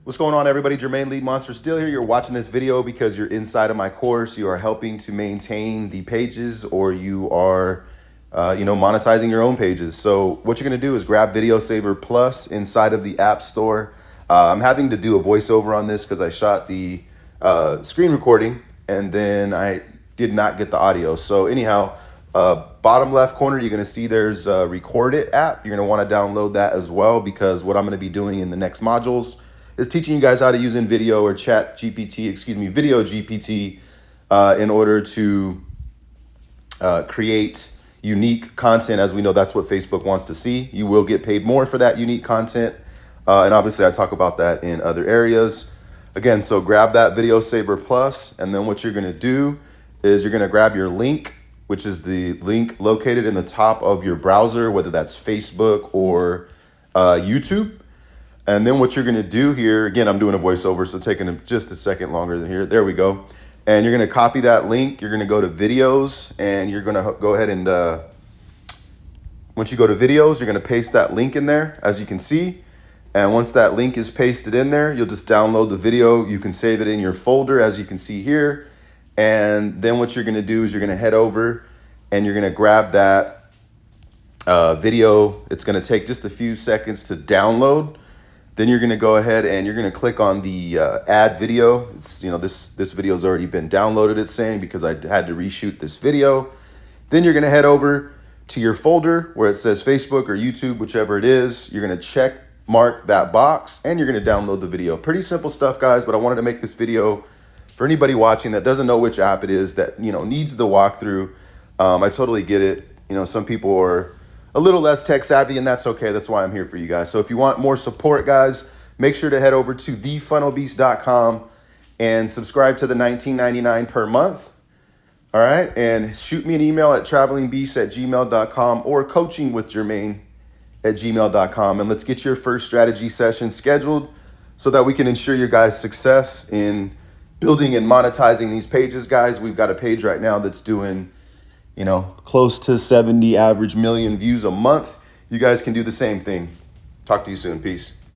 What's going on, everybody? Jermaine Lead Monster still here. You're watching this video because you're inside of my course. You are helping to maintain the pages, or you are monetizing your own pages. So what you're going to do is grab Video Saver Plus inside of the App Store. I'm having to do a voiceover on this because I shot the screen recording and then I did not get the audio. So anyhow, bottom left corner, you're going to see there's a Record It app. You're going to want to download that as well, because what I'm going to be doing in the next modules is teaching you guys how to use InVideo or Video GPT in order to create unique content. As we know, that's what Facebook wants to see. You will get paid more for that unique content. And obviously I talk about that in other areas. Again, so grab that Video Saver Plus, and then what you're gonna do is you're gonna grab your link, which is the link located in the top of your browser, whether that's Facebook or YouTube. And then what you're going to do here, again, I'm doing a voiceover, so taking just a second longer than here. There we go. And you're going to copy that link. You're going to go to videos, and you're going to go ahead and once you go to videos, you're going to paste that link in there, as you can see. And once that link is pasted in there, you'll just download the video. You can save it in your folder, as you can see here. And then what you're going to do is you're going to head over and you're going to grab that video. It's going to take just a few seconds to download. Then you're going to go ahead and you're going to click on the add video. It's, this video has already been downloaded, it's saying, because I had to reshoot this video. Then you're going to head over to your folder where it says Facebook or YouTube, whichever it is. You're going to check mark that box and you're going to download the video. Pretty simple stuff, guys, but I wanted to make this video for anybody watching that doesn't know which app it is, that needs the walkthrough. I totally get it. Some people are a little less tech savvy, and that's okay. That's why I'm here for you guys. So if you want more support, guys, make sure to head over to thefunnelbeast.com and subscribe to the $19.99 per month. All right. And shoot me an email at travelingbeast@gmail.com or coachingwithjermaine@gmail.com. And let's get your first strategy session scheduled so that we can ensure your guys' success in building and monetizing these pages, guys. We've got a page right now that's doing close to 70 average million views a month. You guys can do the same thing. Talk to you soon. Peace.